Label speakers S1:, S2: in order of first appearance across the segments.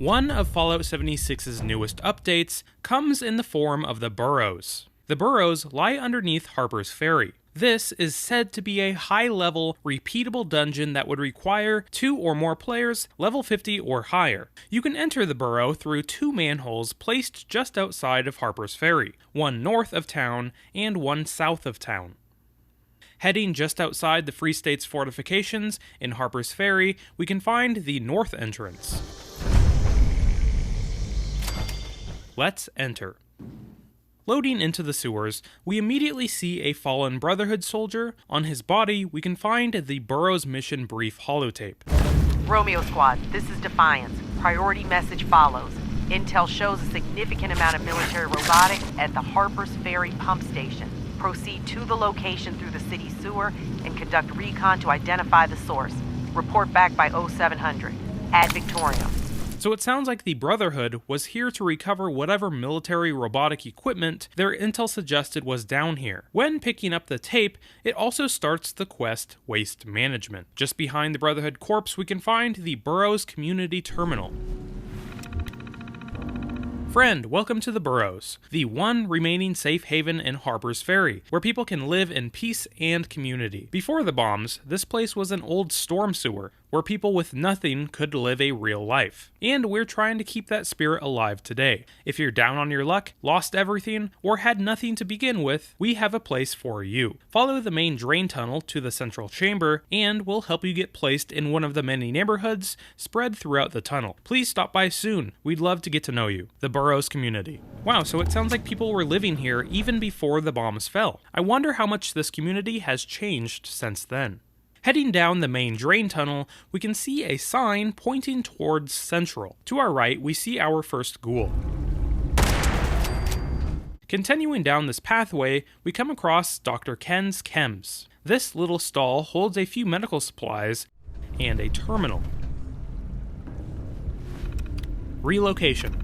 S1: One of Fallout 76's newest updates comes in the form of the Burrows. The Burrows lie underneath Harper's Ferry. This is said to be a high-level, repeatable dungeon that would require 2 or more players, level 50 or higher. You can enter the burrow through 2 manholes placed just outside of Harper's Ferry, one north of town and one south of town. Heading just outside the Free State's fortifications in Harper's Ferry, we can find the north entrance. Let's enter. Loading into the sewers, we immediately see a fallen Brotherhood soldier. On his body, we can find the Burroughs mission brief holotape.
S2: Romeo Squad, this is Defiance. Priority message follows. Intel shows a significant amount of military robotics at the Harper's Ferry pump station. Proceed to the location through the city sewer and conduct recon to identify the source. Report back by 0700. Ad Victoriam.
S1: So it sounds like the Brotherhood was here to recover whatever military robotic equipment their intel suggested was down here. When picking up the tape, it also starts the quest Waste Management. Just behind the Brotherhood corpse, we can find the Burroughs Community Terminal. Friend, welcome to the Burrows, the one remaining safe haven in Harper's Ferry, where people can live in peace and community. Before the bombs, this place was an old storm sewer, where people with nothing could live a real life. And we're trying to keep that spirit alive today. If you're down on your luck, lost everything, or had nothing to begin with, we have a place for you. Follow the main drain tunnel to the central chamber, and we'll help you get placed in one of the many neighborhoods spread throughout the tunnel. Please stop by soon. We'd love to get to know you. The Burroughs community. Wow, so it sounds like people were living here even before the bombs fell. I wonder how much this community has changed since then. Heading down the main drain tunnel, we can see a sign pointing towards Central. To our right, we see our first ghoul. Continuing down this pathway, we come across Dr. Ken's Chems. This little stall holds a few medical supplies and a terminal. Relocation.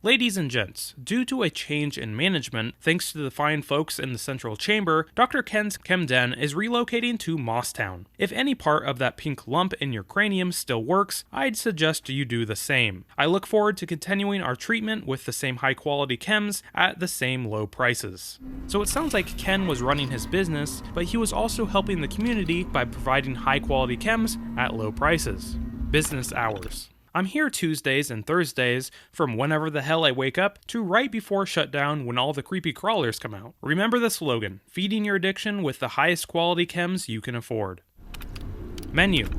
S1: Ladies and gents, due to a change in management, thanks to the fine folks in the central chamber, Dr. Ken's Chem Den is relocating to Mosstown. If any part of that pink lump in your cranium still works, I'd suggest you do the same. I look forward to continuing our treatment with the same high quality chems at the same low prices. So it sounds like Ken was running his business, but he was also helping the community by providing high quality chems at low prices. Business hours. I'm here Tuesdays and Thursdays from whenever the hell I wake up to right before shutdown when all the creepy crawlers come out. Remember the slogan, feeding your addiction with the highest quality chems you can afford. Menu.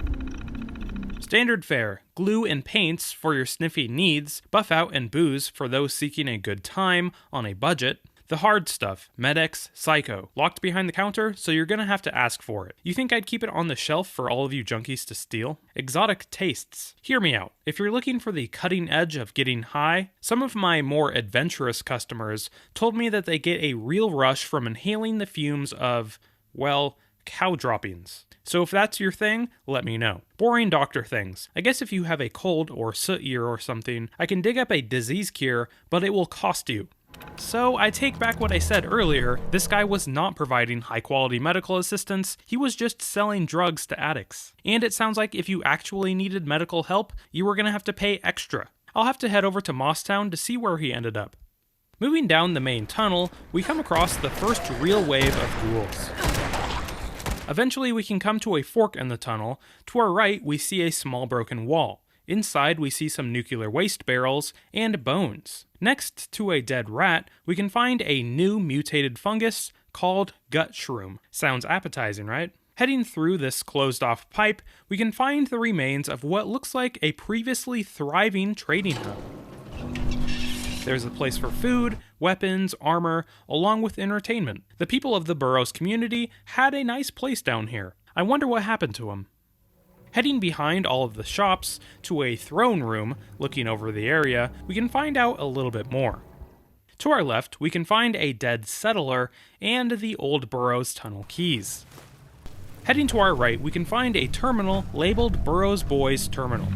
S1: Standard fare, glue and paints for your sniffy needs, buff out and booze for those seeking a good time on a budget. The hard stuff, Med-X, Psycho, locked behind the counter, so you're gonna have to ask for it. You think I'd keep it on the shelf for all of you junkies to steal? Exotic tastes. Hear me out. If you're looking for the cutting edge of getting high, some of my more adventurous customers told me that they get a real rush from inhaling the fumes of, well, cow droppings. So if that's your thing, let me know. Boring doctor things. I guess if you have a cold or soot ear or something, I can dig up a disease cure, but it will cost you. So I take back what I said earlier, this guy was not providing high quality medical assistance, he was just selling drugs to addicts. And it sounds like if you actually needed medical help, you were gonna have to pay extra. I'll have to head over to Mosstown to see where he ended up. Moving down the main tunnel, we come across the first real wave of ghouls. Eventually we can come to a fork in the tunnel. To our right, we see a small broken wall. Inside, we see some nuclear waste barrels and bones. Next to a dead rat, we can find a new mutated fungus called gut shroom. Sounds appetizing, right? Heading through this closed-off pipe, we can find the remains of what looks like a previously thriving trading hub. There's a place for food, weapons, armor, along with entertainment. The people of the Burroughs community had a nice place down here. I wonder what happened to them. Heading behind all of the shops to a throne room looking over the area, we can find out a little bit more. To our left, we can find a dead settler and the old Burroughs tunnel keys. Heading to our right, we can find a terminal labeled Burroughs Boys Terminal.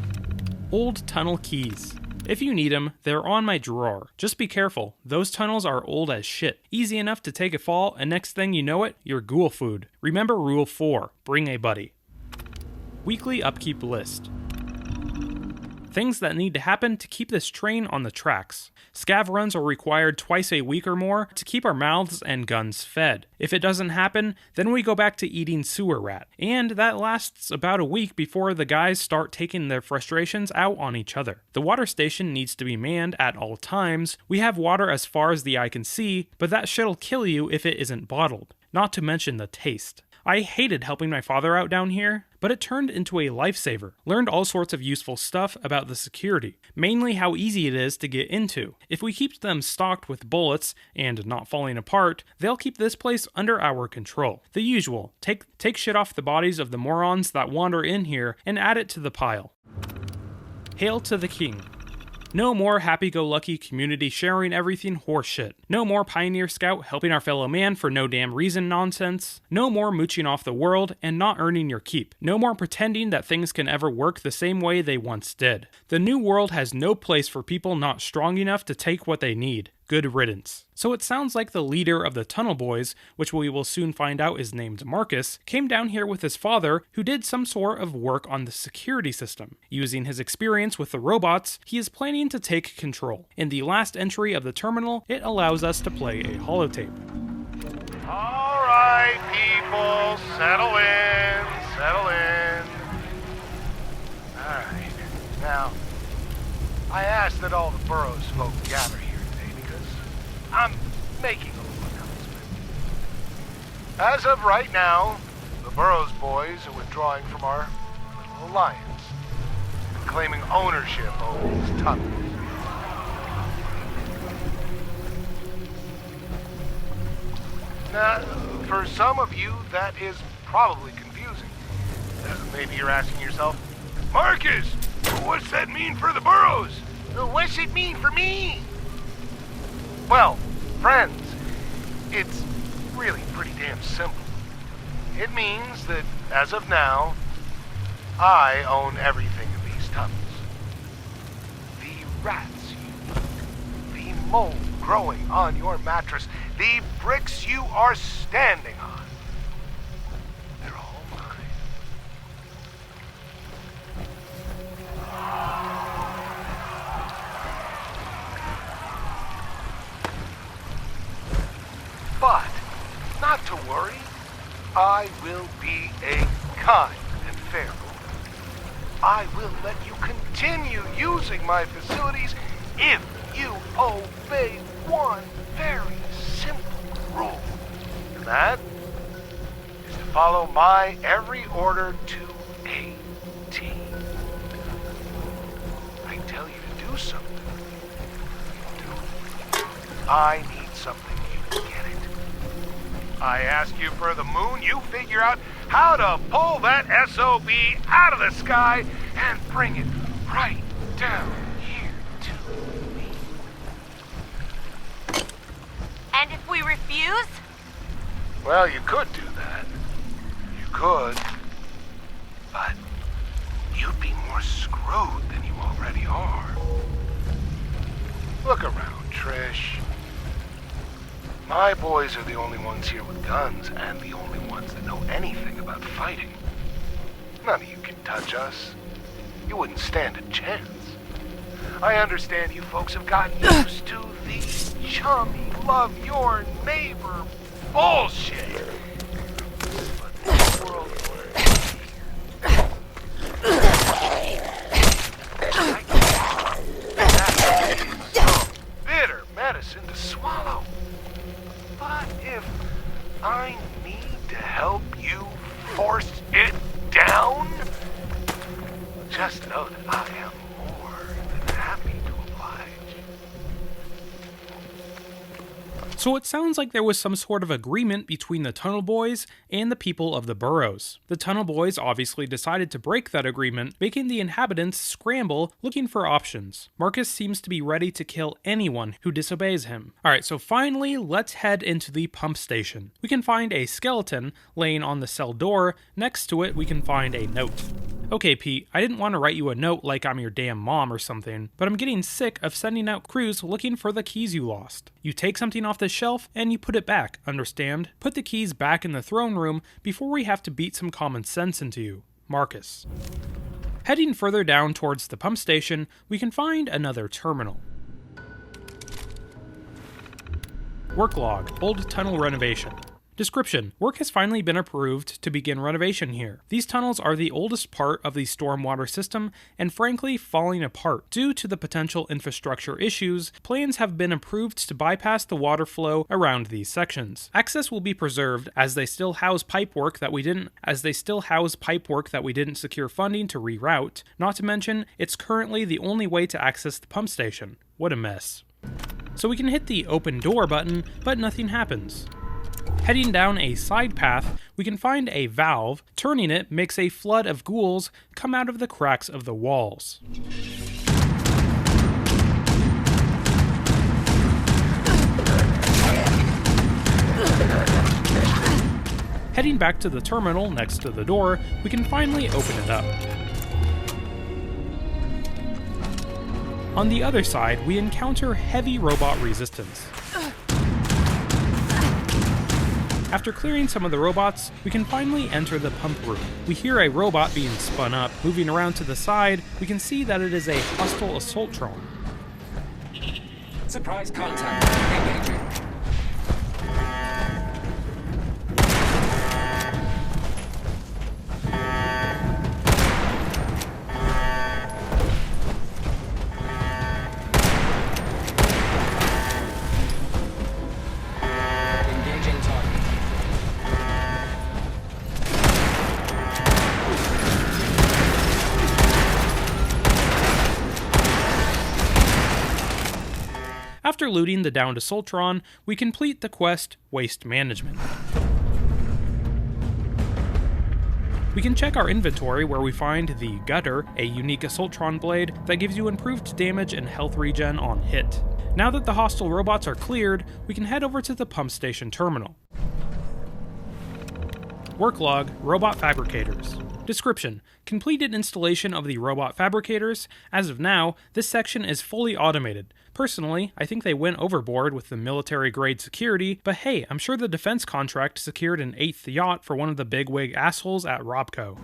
S1: Old tunnel keys. If you need them, they're on my drawer. Just be careful, those tunnels are old as shit. Easy enough to take a fall, and next thing you know it, you're ghoul food. Remember Rule 4, bring a buddy. Weekly upkeep list. things that need to happen to keep this train on the tracks. Scav runs are required twice a week or more to keep our mouths and guns fed. If it doesn't happen, then we go back to eating sewer rat, and that lasts about a week before the guys start taking their frustrations out on each other. The water station needs to be manned at all times. We have water as far as the eye can see, but that shit'll kill you if it isn't bottled. Not to mention the taste. I hated helping my father out down here, but it turned into a lifesaver. Learned all sorts of useful stuff about the security, mainly how easy it is to get into. If we keep them stocked with bullets and not falling apart, they'll keep this place under our control. The usual, take shit off the bodies of the morons that wander in here and add it to the pile. Hail to the king. No more happy-go-lucky community sharing everything horseshit. No more Pioneer Scout helping our fellow man for no damn reason nonsense. No more mooching off the world and not earning your keep. No more pretending that things can ever work the same way they once did. The new world has no place for people not strong enough to take what they need. Good riddance. So it sounds like the leader of the Tunnel Boys, which we will soon find out is named Marcus, came down here with his father, who did some sort of work on the security system. Using his experience with the robots, he is planning to take control. In the last entry of the terminal, it allows us to play a holotape.
S3: All right, people, settle in, settle in. All right, now, I asked that all the Burroughs folk gather here today because I'm making a little announcement. As of right now, the Burroughs boys are withdrawing from our little alliance and claiming ownership over these tunnels. Now, for some of you, that is probably confusing. Maybe you're asking yourself, Marcus, what's that mean for the Burroughs? What's it mean for me? Well, friends, it's really pretty damn simple. It means that, as of now, I own everything in these tunnels. The rats you eat, the mold growing on your mattress, the bricks you are standing on. They're all mine. But, not to worry, I will be a kind and fair owner. I will let you continue using my facilities if you obey one very simple rule. And that is to follow my every order to a T. I tell you to do something, you do. I need something, you get it. I ask you for the moon, you figure out how to pull that SOB out of the sky and bring it right down here to me.
S2: And if we refuse?
S3: Well, you could do that. You could. But you'd be more screwed than you already are. Look around, Trish. My boys are the only ones here with guns and the only ones that know anything about fighting. None of you can touch us. You wouldn't stand a chance. I understand you folks have gotten used to the chummy, love your neighbor bullshit. But this world that is some bitter medicine to swallow. But if I need to help you force it down, just know that I am more than happy to oblige.
S1: So it sounds like there was some sort of agreement between the Tunnel Boys and the people of the Burrows. The Tunnel Boys obviously decided to break that agreement, making the inhabitants scramble looking for options. Marcus seems to be ready to kill anyone who disobeys him. Alright, so finally, let's head into the pump station. We can find a skeleton laying on the cell door. Next to it, we can find a note. Okay, Pete, I didn't want to write you a note like I'm your damn mom or something, but I'm getting sick of sending out crews looking for the keys you lost. You take something off the shelf and you put it back, understand? Put the keys back in the throne room before we have to beat some common sense into you. Marcus. Heading further down towards the pump station, we can find another terminal. Work log, old tunnel renovation. Description: work has finally been approved to begin renovation here. These tunnels are the oldest part of the stormwater system and frankly falling apart. Due to the potential infrastructure issues, plans have been approved to bypass the water flow around these sections. Access will be preserved as they still house pipework that we didn't secure funding to reroute. Not to mention, it's currently the only way to access the pump station. What a mess. So we can hit the open door button, but nothing happens. Heading down a side path, we can find a valve. Turning it makes a flood of ghouls come out of the cracks of the walls. Heading back to the terminal next to the door, we can finally open it up. On the other side, we encounter heavy robot resistance. After clearing some of the robots, we can finally enter the pump room. We hear a robot being spun up. Moving around to the side, we can see that it is a hostile assaultron.
S4: Surprise contact. Engaging.
S1: After looting the downed assaultron, we complete the quest Waste Management. We can check our inventory where we find the Gutter, a unique assaultron blade that gives you improved damage and health regen on hit. Now that the hostile robots are cleared, we can head over to the pump station terminal. Work log, Robot Fabricators. Description: completed installation of the robot fabricators. As of now, this section is fully automated. Personally, I think they went overboard with the military-grade security, but hey, I'm sure the defense contract secured an 8th yacht for one of the bigwig assholes at Robco.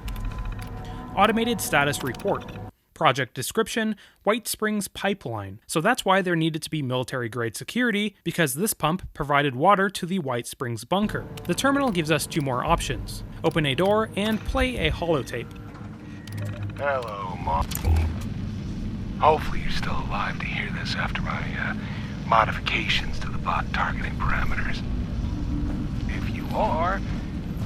S1: Automated status report. Project description: White Springs Pipeline. So that's why there needed to be military-grade security, because this pump provided water to the White Springs bunker. The terminal gives us 2 more options: open a door and play a holotape.
S3: Hello, Mom. Hopefully you're still alive to hear this after my modifications to the bot targeting parameters. If you are,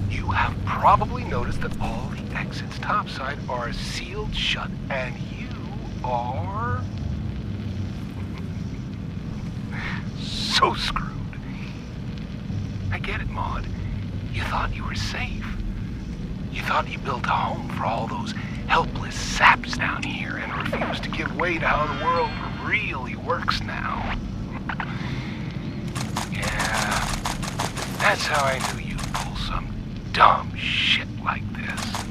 S3: you have probably noticed that all the exits topside are sealed shut, and you are so screwed. I get it, Maud. You thought you were safe. You thought you built a home for all those helpless saps down here and refused to give way to how the world really works now. Yeah, that's how I knew you'd pull some dumb shit like this.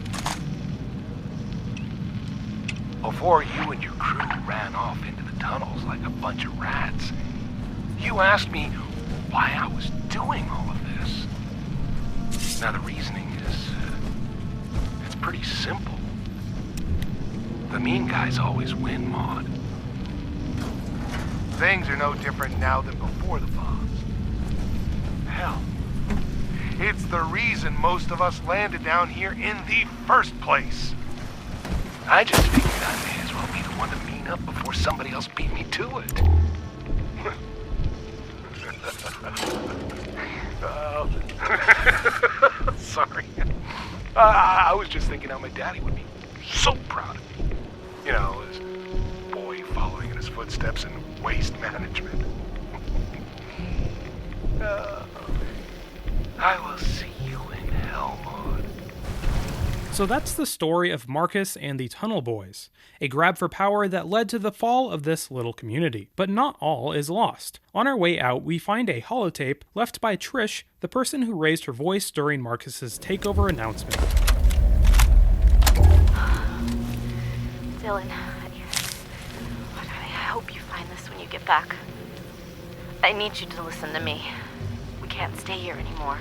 S3: Before you and your crew ran off into the tunnels like a bunch of rats, you asked me why I was doing all of this. Now the reasoning is, it's pretty simple. The mean guys always win, Maud. Things are no different now than before the bombs. Hell, it's the reason most of us landed down here in the first place. I just figured I may as well be the one to mean up before somebody else beat me to it. Sorry. I was just thinking how my daddy would be so proud of me. You know, his boy following in his footsteps in waste management. I will see you in hell, Maud.
S1: So that's the story of Marcus and the Tunnel Boys, a grab for power that led to the fall of this little community. But not all is lost. On our way out, we find a holotape left by Trish, the person who raised her voice during Marcus's takeover announcement.
S5: Dylan, I hope you find this when you get back. I need you to listen to me. We can't stay here anymore.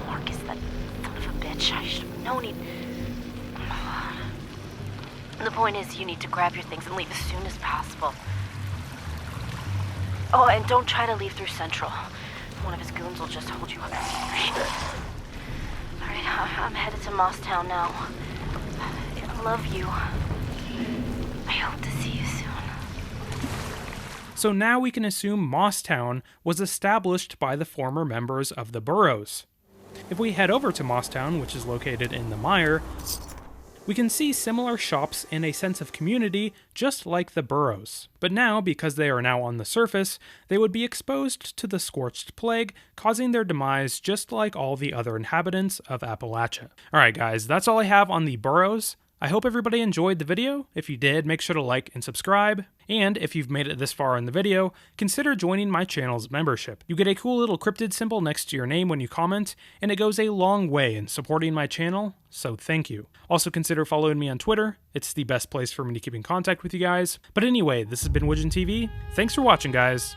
S5: Marcus, that son of a bitch, I should have known he'd... The point is, you need to grab your things and leave as soon as possible. Oh, and don't try to leave through Central. One of his goons will just hold you up. Alright, I'm headed to Mosstown now. I love you. I hope to see you soon.
S1: So now we can assume Mosstown was established by the former members of the Burrows. If we head over to Mosstown, which is located in the mire, we can see similar shops and a sense of community just like the Burrows. But now, because they are now on the surface, they would be exposed to the scorched plague, causing their demise just like all the other inhabitants of Appalachia. Alright guys, that's all I have on the Burrows. I hope everybody enjoyed the video. If you did, make sure to like and subscribe. And if you've made it this far in the video, consider joining my channel's membership. You get a cool little cryptid symbol next to your name when you comment, and it goes a long way in supporting my channel, so thank you. Also consider following me on Twitter. It's the best place for me to keep in contact with you guys. But anyway, this has been Widgeon TV. Thanks for watching, guys.